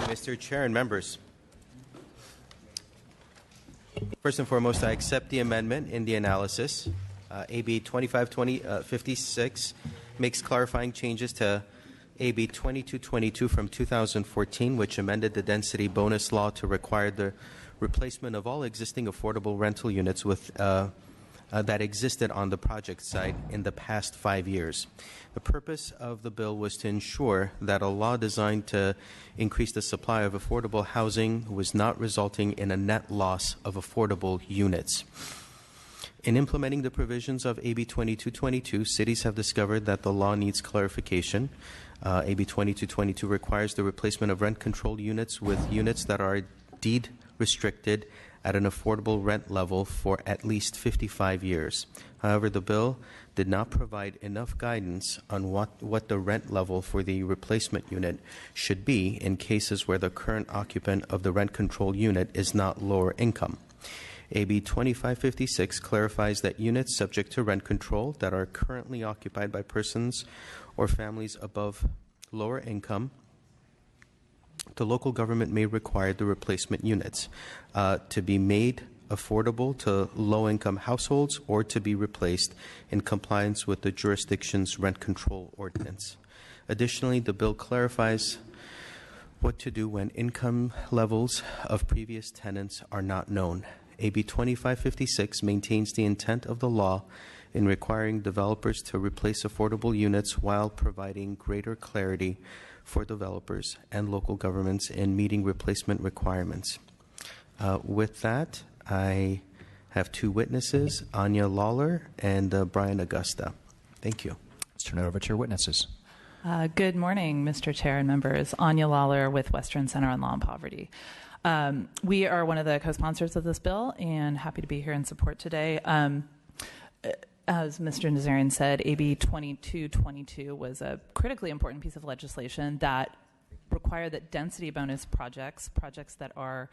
Mr. Chair and members. First and foremost, I accept the amendment in the analysis. AB 2556 makes clarifying changes to AB 2222 from 2014, which amended the density bonus law to require the replacement of all existing affordable rental units with that existed on the project site in the past 5 years. The purpose of the bill was to ensure that a law designed to increase the supply of affordable housing was not resulting in a net loss of affordable units. In implementing the provisions of AB 2222, cities have discovered that the law needs clarification. AB 2222 requires the replacement of rent-controlled units with units that are deed restricted at an affordable rent level for at least 55 years. However, the bill did not provide enough guidance on what the rent level for the replacement unit should be in cases where the current occupant of the rent-controlled unit is not lower income. AB 2556 clarifies that units subject to rent control that are currently occupied by persons or families above lower income, the local government may require the replacement units to be made affordable to low-income households or to be replaced in compliance with the jurisdiction's rent control ordinance. Additionally, the bill clarifies what to do when income levels of previous tenants are not known. AB 2556 maintains the intent of the law in requiring developers to replace affordable units while providing greater clarity for developers and local governments in meeting replacement requirements. With that, I have two witnesses, Anya Lawler and Brian Augusta. Thank you. Let's turn it over to your witnesses. Good morning, Mr. Chair and members. Anya Lawler with Western Center on Law and Poverty. We are one of the co-sponsors of this bill and happy to be here in support today. As Mr. Nazarian said, AB 2222 was a critically important piece of legislation that required that density bonus projects that are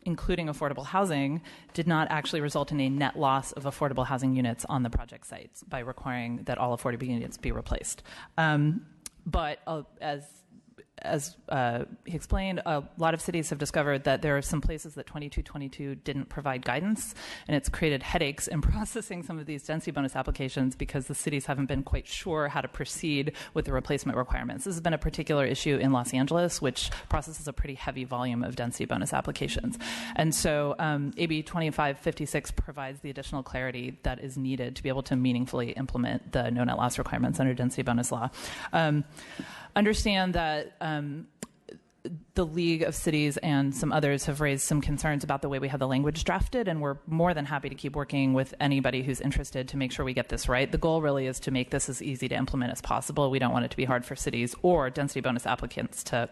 including affordable housing, did not actually result in a net loss of affordable housing units on the project sites by requiring that all affordable units be replaced. But as he explained, a lot of cities have discovered that there are some places that 2222 didn't provide guidance, and it's created headaches in processing some of these density bonus applications because the cities haven't been quite sure how to proceed with the replacement requirements. This has been a particular issue in Los Angeles, which processes a pretty heavy volume of density bonus applications. And so AB 2556 provides the additional clarity that is needed to be able to meaningfully implement the no net loss requirements under density bonus law. Understand that the League of Cities and some others have raised some concerns about the way we have the language drafted, and we're more than happy to keep working with anybody who's interested to make sure we get this right. The goal really is to make this as easy to implement as possible. We don't want it to be hard for cities or density bonus applicants to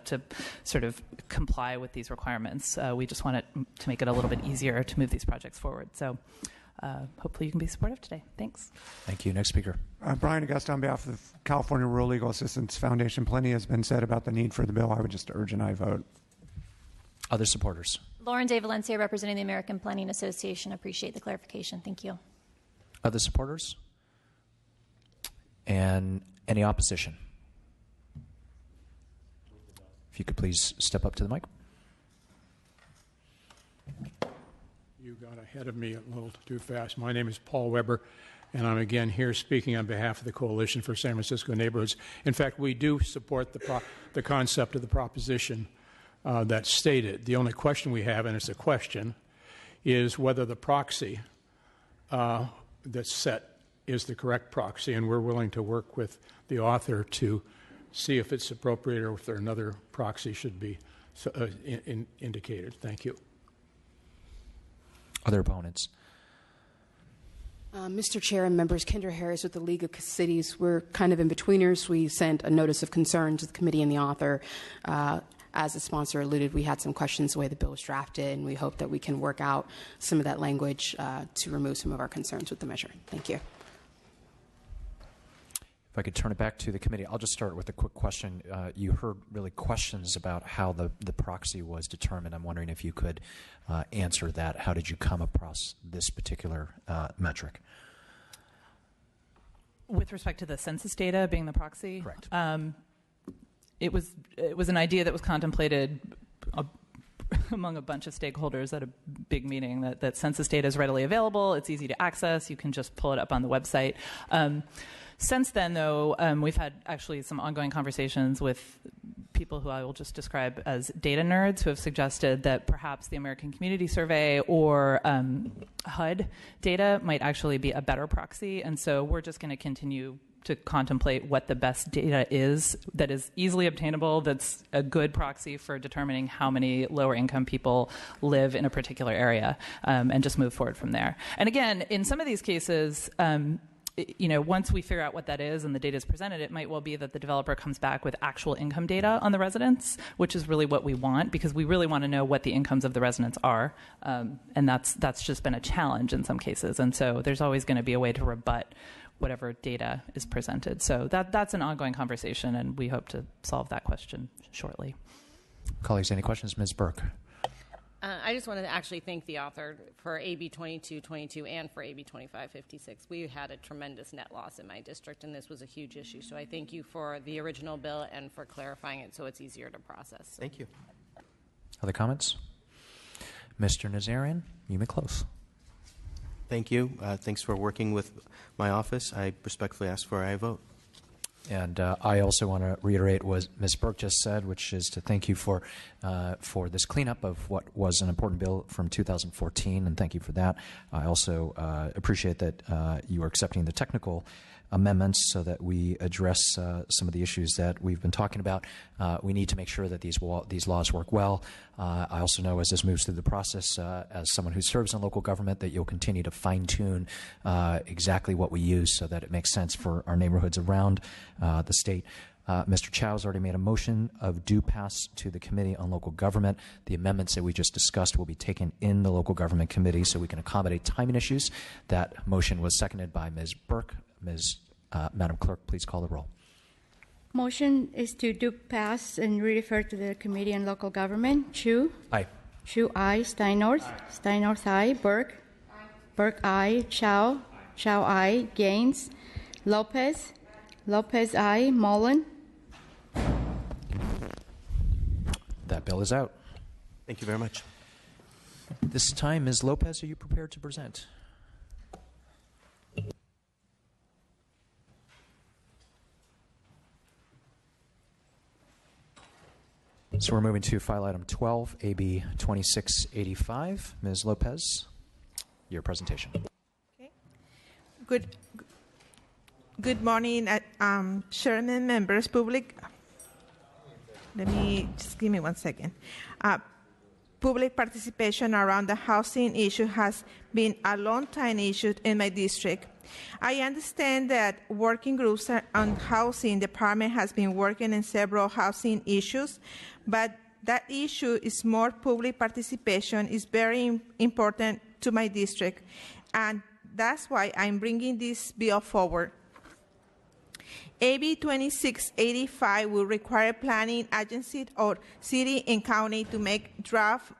sort of comply with these requirements. We just want it to make it a little bit easier to move these projects forward. So hopefully you can be supportive today. Thanks. Thank you. Next speaker. Brian Augusta on behalf of the California Rural Legal Assistance Foundation. Plenty has been said about the need for the bill. I would just urge an aye vote. Other supporters. Lauren De Valencia, representing the American Planning Association. Appreciate the clarification. Thank you. Other supporters? And any opposition? If you could please step up to the mic. You got ahead of me a little too fast. My name is Paul Weber, and I'm again here speaking on behalf of the Coalition for San Francisco Neighborhoods. In fact, we do support the concept of the proposition that's stated. The only question we have, and it's a question, is whether the proxy that's set is the correct proxy, and we're willing to work with the author to see if it's appropriate or if there another proxy should be indicated. Thank you. Other opponents? Mr. Chair and members, Kendra Harris with the League of Cities. We're kind of in-betweeners. We sent a notice of concern to the committee and the author. As the sponsor alluded, we had some questions the way the bill was drafted, and we hope that we can work out some of that language to remove some of our concerns with the measure. Thank you. If I could turn it back to the committee, I'll just start with a quick question. You heard really questions about how the proxy was determined. I'm wondering if you could answer that. How did you come across this particular metric? With respect to the census data being the proxy? Correct. It was an idea that was contemplated among a bunch of stakeholders at a big meeting that census data is readily available, it's easy to access, you can just pull it up on the website. Since then, though, we've had actually some ongoing conversations with people who I will just describe as data nerds who have suggested that perhaps the American Community Survey or HUD data might actually be a better proxy. And so we're just going to continue to contemplate what the best data is that is easily obtainable, that's a good proxy for determining how many lower income people live in a particular area, and just move forward from there. And again, in some of these cases, once we figure out what that is and the data is presented, it might well be that the developer comes back with actual income data on the residents, which is really what we want, because we really want to know what the incomes of the residents are. And that's just been a challenge in some cases. And so there's always going to be a way to rebut whatever data is presented. So that's an ongoing conversation, and we hope to solve that question shortly. Colleagues, any questions? Ms. Burke. I just wanted to actually thank the author for AB 2222 and for AB 2556. We had a tremendous net loss in my district, and this was a huge issue. So I thank you for the original bill and for clarifying it so it's easier to process. Thank you. Other comments? Mr. Nazarian, you may close. Thank you. Thanks for working with my office. I respectfully ask for a vote. And I also want to reiterate what Ms. Burke just said, which is to thank you for this cleanup of what was an important bill from 2014, and thank you for that. I also appreciate that you are accepting the technical amendments so that we address some of the issues that we've been talking about. We need to make sure that these laws work well. I also know as this moves through the process, as someone who serves in local government, that you'll continue to fine-tune exactly what we use so that it makes sense for our neighborhoods around the state. Mr. Chow has already made a motion of due pass to the Committee on Local Government. The amendments that we just discussed will be taken in the Local Government Committee so we can accommodate timing issues. That motion was seconded by Ms. Burke. Madam Clerk, please call the roll. Motion is to do pass and refer to the Committee on Local Government. Chu? Aye. Chu, aye. Steinорth? Aye. Steinorth, aye. Burke? Aye. Burke, aye. Chow? Aye. Chow, aye. Gaines? Lopez? Lopez, aye. Mullen? That bill is out. Thank you very much. This time, Ms. Lopez, are you prepared to present? So we're moving to file item 12, AB 2685. Ms. Lopez, your presentation. Okay. Good morning, Chairman, members, public. Just give me 1 second. Public participation around the housing issue has been a long-time issue in my district. I understand that working groups on housing department has been working in several housing issues, but that issue is more public participation is very important to my district, and that's why I'm bringing this bill forward. AB 2685 will require planning agency or city and county to make draft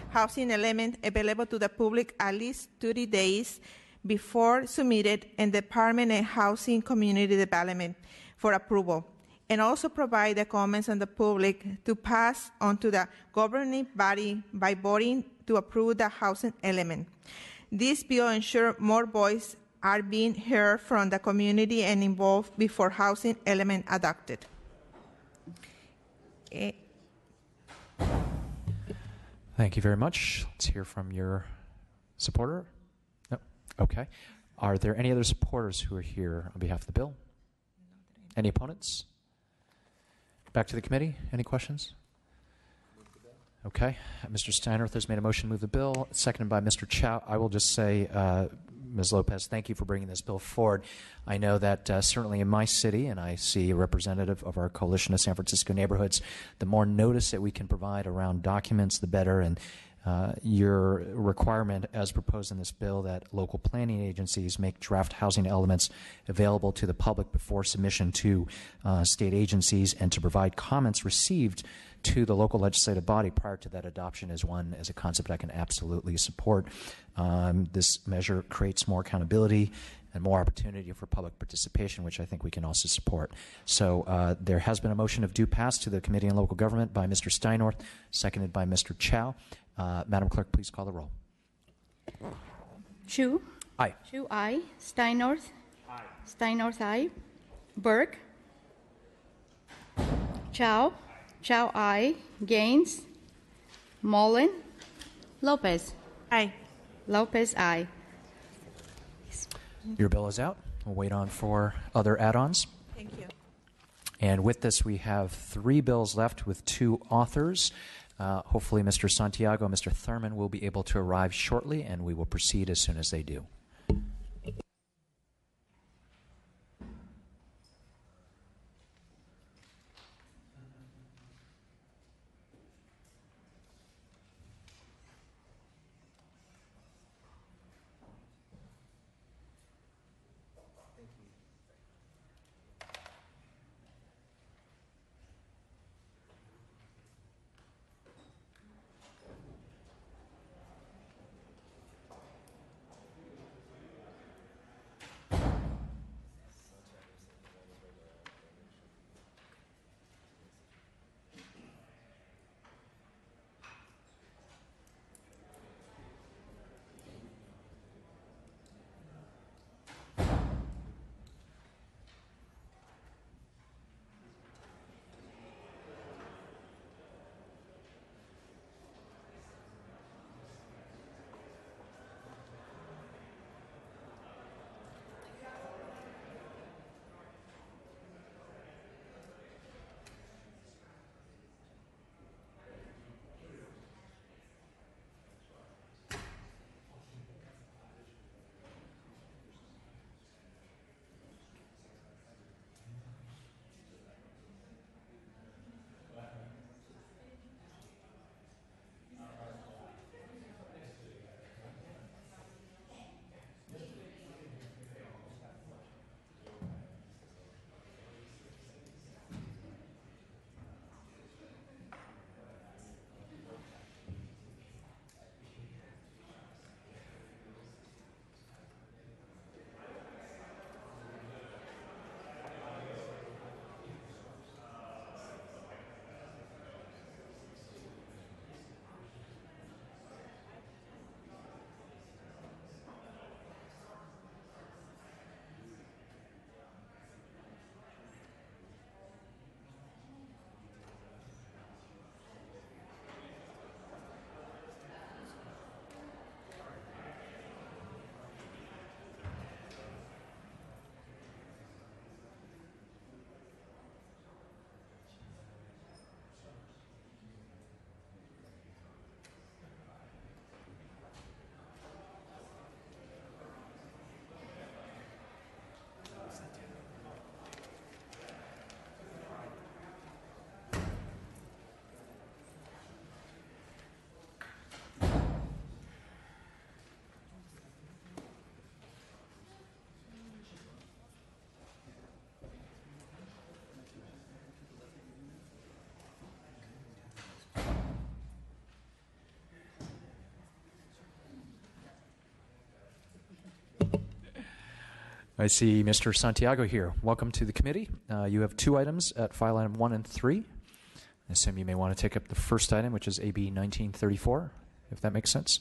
housing element available to the public at least 30 days before submitted in the Department of Housing Community Development for approval, and also provide the comments on the public to pass on to the governing body by voting to approve the housing element. This bill ensures more voices are being heard from the community and involved before housing element adopted. Thank you very much. Let's hear from your supporter. No? Okay. Are there any other supporters who are here on behalf of the bill? Any opponents? Back to the committee. Any questions? Okay. Mr. Steinorth has made a motion to move the bill, seconded by Mr. Chow. I will just say, Ms. Lopez, thank you for bringing this bill forward. I know that certainly in my city, and I see a representative of our coalition of San Francisco neighborhoods, the more notice that we can provide around documents, the better. And your requirement, as proposed in this bill, that local planning agencies make draft housing elements available to the public before submission to state agencies, and to provide comments received to the local legislative body prior to that adoption is a concept I can absolutely support. This measure creates more accountability and more opportunity for public participation, which I think we can also support. So there has been a motion of due pass to the Committee on Local Government by Mr. Steinorth, seconded by Mr. Chow. Madam Clerk, please call the roll. Chu. Aye. Chu, aye. Steinorth. Aye. Steinorth, aye. Burke. Chow. Chow, aye. Gaines. Mullen. Lopez. Aye. Lopez, aye. Your bill is out. We'll wait on for other add-ons. Thank you. And with this, we have 3 bills left with 2 authors. Hopefully, Mr. Santiago and Mr. Thurman will be able to arrive shortly, and we will proceed as soon as they do. I see Mr. Santiago here. Welcome to the committee. You have 2 items at file item 1 and 3. I assume you may want to take up the first item, which is AB 1934, if that makes sense.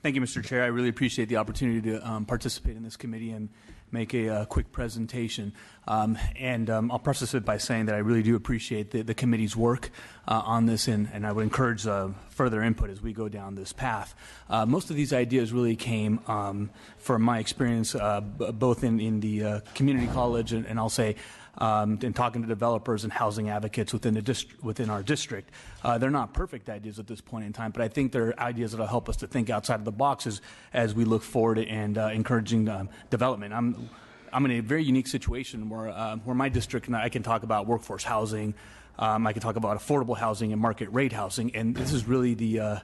Thank you, Mr. Chair. I really appreciate the opportunity to participate in this committee and make a quick presentation. I'll preface it by saying that I really do appreciate the committee's work on this, and I would encourage further input as we go down this path. Most of these ideas really came from my experience both in the community college and I'll say in talking to developers and housing advocates within our district. They're not perfect ideas at this point in time, but I think they're ideas that will help us to think outside of the boxes as we look forward and encouraging development. I'm in a very unique situation where my district, and I can talk about workforce housing, I can talk about affordable housing and market rate housing, and this is really the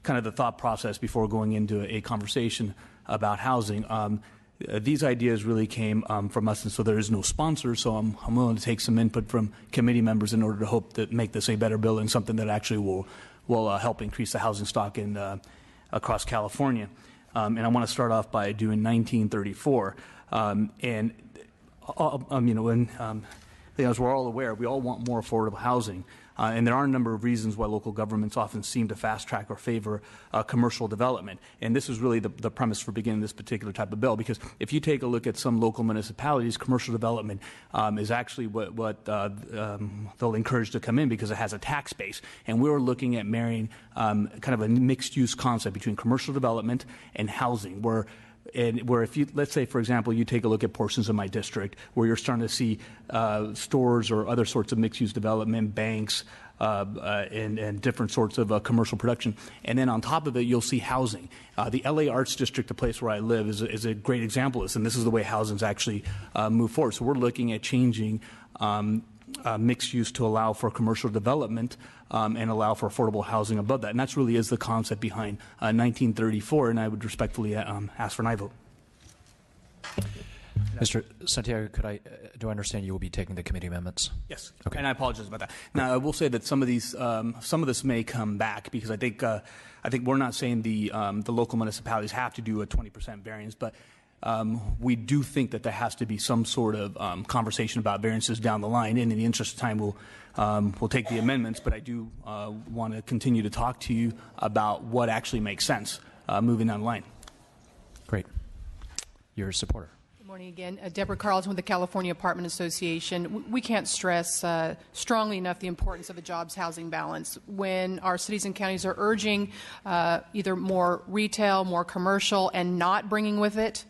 kind of the thought process before going into a conversation about housing. these ideas really came from us, and so there is no sponsor, so I'm willing to take some input from committee members in order to hope to make this a better bill and something that actually will help increase the housing stock across California. And I want to start off by doing 1934. As we're all aware, we all want more affordable housing. And there are a number of reasons why local governments often seem to fast track or favor commercial development. And this is really the premise for beginning this particular type of bill, because if you take a look at some local municipalities, commercial development is actually what they'll encourage to come in because it has a tax base. And we're looking at marrying kind of a mixed-use concept between commercial development and housing, where if you, let's say, for example, you take a look at portions of my district where you're starting to see stores or other sorts of mixed-use development, banks, and different sorts of commercial production. And then on top of it, you'll see housing. The LA Arts District, the place where I live, is a great example of this, and this is the way housing's actually moved forward. So we're looking at changing mixed use to allow for commercial development and allow for affordable housing above that. And that really is the concept behind 1934, and I would respectfully ask for an aye vote. Mr. Santiago, do I understand you will be taking the committee amendments? Yes, okay. And I apologize about that. Now, I will say that some of this may come back because I think we're not saying the local municipalities have to do a 20% variance, but we do think that there has to be some sort of conversation about variances down the line. And in the interest of time, we'll take the amendments, but I do want to continue to talk to you about what actually makes sense moving down the line. Great. Your supporter. Good morning again. Deborah Carlton with the California Apartment Association. We can't stress strongly enough the importance of a jobs housing balance. When our cities and counties are urging either more retail, more commercial, and not bringing with it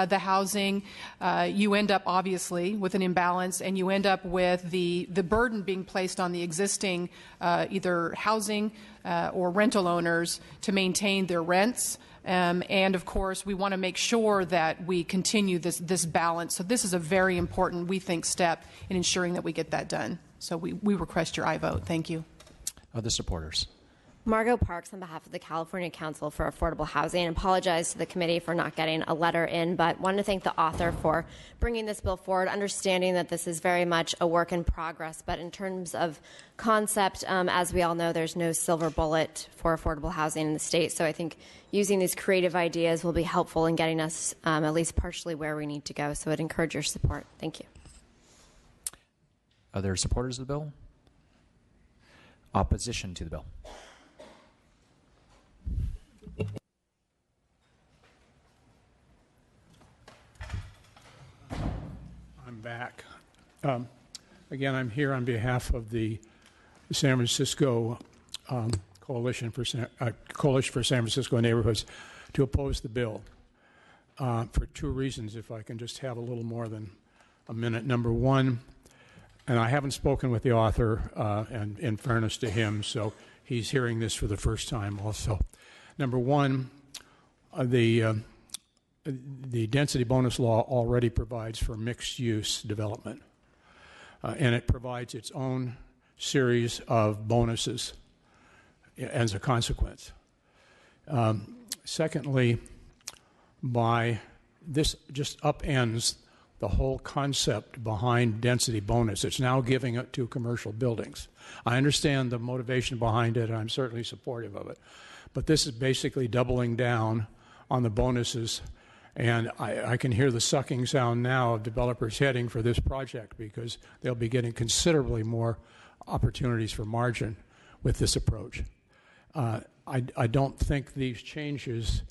the housing, you end up obviously with an imbalance, and you end up with the burden being placed on the existing either housing or rental owners to maintain their rents. And of course, we want to make sure that we continue this balance. So this is a very important, we think, step in ensuring that we get that done. So we request your aye vote. Thank you. Other supporters. Margot Parks on behalf of the California Council for Affordable Housing, and apologize to the committee for not getting a letter in, but wanted to thank the author for bringing this bill forward, understanding that this is very much a work in progress. But in terms of concept, as we all know, there's no silver bullet for affordable housing in the state. So I think using these creative ideas will be helpful in getting us at least partially where we need to go. So I'd encourage your support. Thank you. Other supporters of the bill? Opposition to the bill? I'm back. Again, I'm here on behalf of the San Francisco Coalition for San Francisco Neighborhoods to oppose the bill for two reasons, if I can just have a little more than a minute. Number one, and I haven't spoken with the author, and in fairness to him, so he's hearing this for the first time also. Number one, the density bonus law already provides for mixed-use development, and it provides its own series of bonuses as a consequence. Secondly, by this just upends the whole concept behind density bonus. It's now giving it to commercial buildings. I understand the motivation behind it, and I'm certainly supportive of it. But this is basically doubling down on the bonuses, and I can hear the sucking sound now of developers heading for this project because they'll be getting considerably more opportunities for margin with this approach. I don't think these changes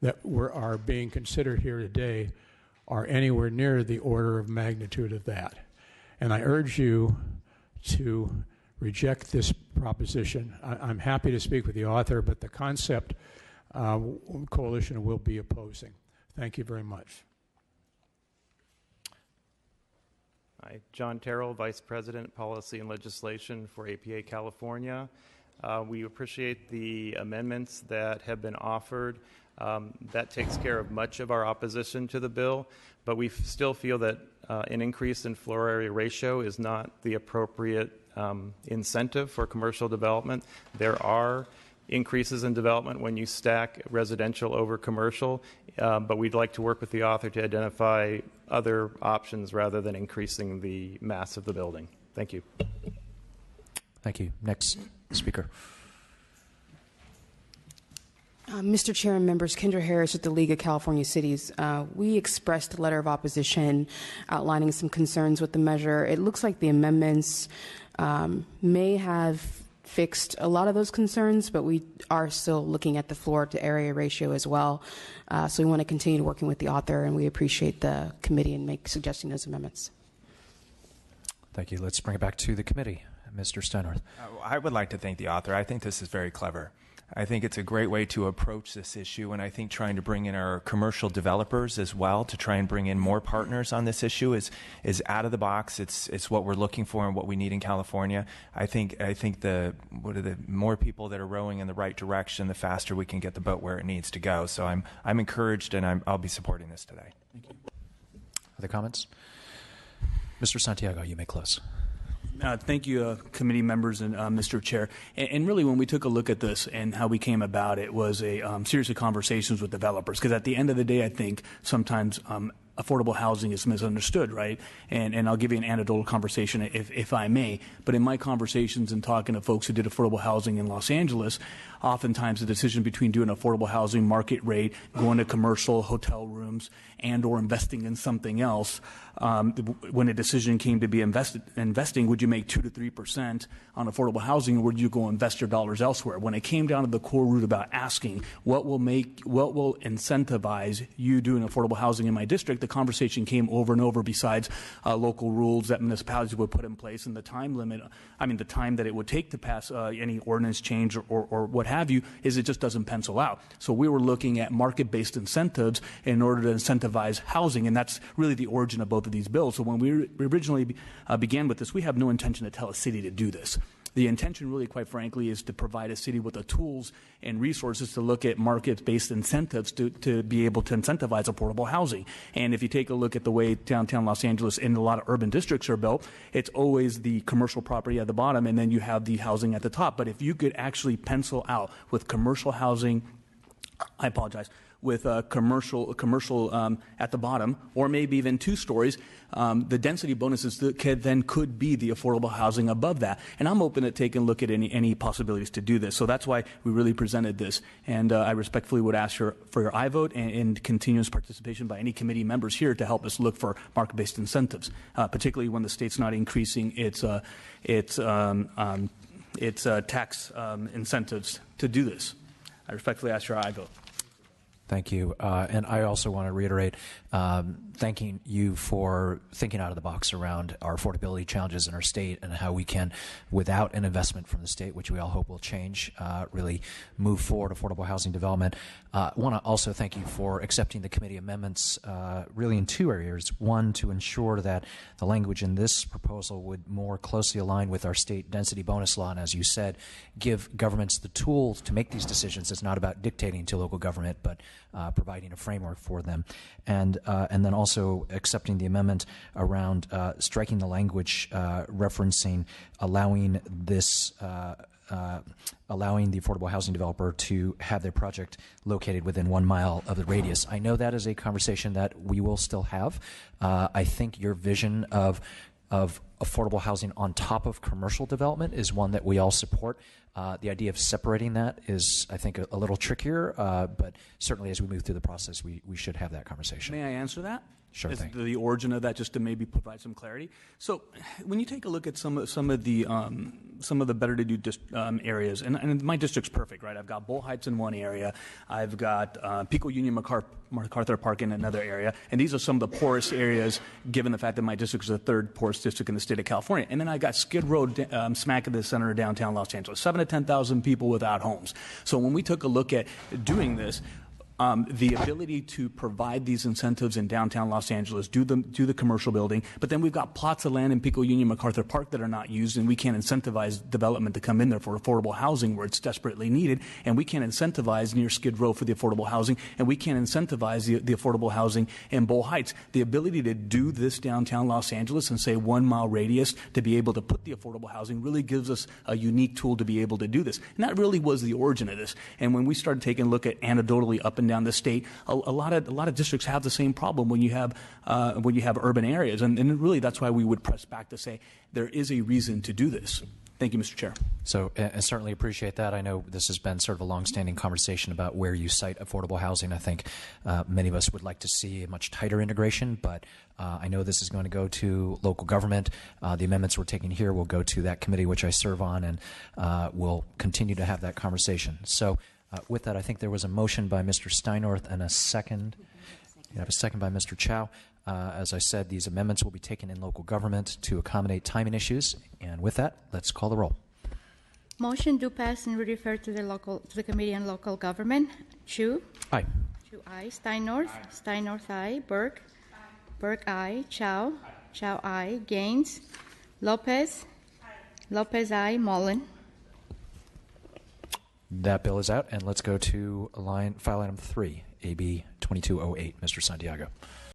that are being considered here today are anywhere near the order of magnitude of that. And I urge you to reject this proposition. I'm happy to speak with the author, but the concept coalition will be opposing. Thank you very much. Hi, John Terrell, Vice President, Policy and Legislation for APA California. We appreciate the amendments that have been offered. That takes care of much of our opposition to the bill, but we still feel that an increase in floor area ratio is not the appropriate incentive for commercial development. There are increases in development when you stack residential over commercial, but we'd like to work with the author to identify other options rather than increasing the mass of the building. Thank you. Thank you. Next speaker. Mr. Chair and members, Kendra Harris with the League of California Cities. We expressed a letter of opposition outlining some concerns with the measure. It looks like the amendments may have fixed a lot of those concerns, but we are still looking at the floor to area ratio as well. So we want to continue working with the author, and we appreciate the committee and suggesting those amendments. Thank you. Let's bring it back to the committee. Mr. Steinhardt. I would like to thank the author. I think this is very clever. I think it's a great way to approach this issue, and I think trying to bring in our commercial developers as well to try and bring in more partners on this issue is out of the box. It's what we're looking for and what we need in California. I think the more people that are rowing in the right direction, the faster we can get the boat where it needs to go. So I'm encouraged, and I'll be supporting this today. Thank you. Other comments? Mr. Santiago, you may close. Thank you, committee members and Mr. Chair. And really, when we took a look at this and how we came about it was a series of conversations with developers. Because at the end of the day, I think sometimes affordable housing is misunderstood, right? And I'll give you an anecdotal conversation if I may. But in my conversations and talking to folks who did affordable housing in Los Angeles, oftentimes the decision between doing affordable housing market rate, going to commercial hotel rooms, and or investing in something else, when a decision came to be investing, would you make 2 to 3% on affordable housing, or would you go invest your dollars elsewhere? When it came down to the core root about asking what will incentivize you doing affordable housing in my district, the conversation came over and over. Besides local rules that municipalities would put in place and the time limit, the time that it would take to pass any ordinance change or what have you, is it just doesn't pencil out. So we were looking at market-based incentives in order to incentivize housing, and that's really the origin of both of these bills. So when we originally began with this, we have no intention to tell a city to do this. The intention really, quite frankly, is to provide a city with the tools and resources to look at market-based incentives to be able to incentivize affordable housing. And if you take a look at the way downtown Los Angeles and a lot of urban districts are built, it's always the commercial property at the bottom, and then you have the housing at the top. But if you could actually pencil out with commercial housing, with commercial at the bottom, or maybe even 2 stories, the density bonuses that could be the affordable housing above that. And I'm open to taking a look at any possibilities to do this. So that's why we really presented this. And I respectfully would ask for your aye vote and continuous participation by any committee members here to help us look for market-based incentives, particularly when the state's not increasing its tax incentives to do this. I respectfully ask your aye vote. Thank you. And I also want to reiterate thanking you for thinking out of the box around our affordability challenges in our state and how we can, without an investment from the state, which we all hope will change, really move forward affordable housing development. I want to also thank you for accepting the committee amendments really in 2 areas. One, to ensure that the language in this proposal would more closely align with our state density bonus law, and as you said, give governments the tools to make these decisions. It's not about dictating to local government, but providing a framework for them. And then also accepting the amendment around striking the language referencing allowing this allowing the affordable housing developer to have their project located within 1 mile of the radius. I know that is a conversation that we will still have. I think your vision of affordable housing on top of commercial development is one that we all support. The idea of separating that is, I think, a little trickier, but certainly as we move through the process, we should have that conversation. May I answer that? Sure thing. The origin of that, just to maybe provide some clarity. So, when you take a look at some of the better-to-do areas, and my district's perfect, right? I've got Bull Heights in one area, I've got Pico Union MacArthur Park in another area, and these are some of the poorest areas, given the fact that my district is the 3rd poorest district in the state of California. And then I got Skid Row smack in the center of downtown Los Angeles, 7,000 to 10,000 people without homes. So when we took a look at doing this, the ability to provide these incentives in downtown Los Angeles, do the commercial building, but then we've got plots of land in Pico Union, MacArthur Park that are not used, and we can't incentivize development to come in there for affordable housing where it's desperately needed, and we can't incentivize near Skid Row for the affordable housing, and we can't incentivize the affordable housing in Bow Heights. The ability to do this downtown Los Angeles and say 1 mile radius to be able to put the affordable housing really gives us a unique tool to be able to do this. And that really was the origin of this. And when we started taking a look at anecdotally up and down the state, a lot of districts have the same problem when you have urban areas, and really that's why we would press back to say there is a reason to do this. Thank you, Mr. Chair. So I certainly appreciate that. I know this has been sort of a long-standing conversation about where you cite affordable housing. I think many of us would like to see a much tighter integration, but I know this is going to go to local government. The amendments we're taking here will go to that committee which I serve on, and we'll continue to have that conversation. So with that, I think there was a motion by Mr. Steinorth and a second. You have a second by Mr. Chow. As I said, these amendments will be taken in local government to accommodate timing issues. And with that, let's call the roll. Motion to pass and refer to the Committee on Local Government. Chu? Aye. Chu, aye. Steinorth? Aye. Steinorth, aye. Burke? Aye. Burke, aye. Chow? Aye. Chow, aye. Gaines? Lopez? Aye. Lopez, aye. Mullen? That bill is out, and let's go to file item 3, AB 2208. Mr. Santiago.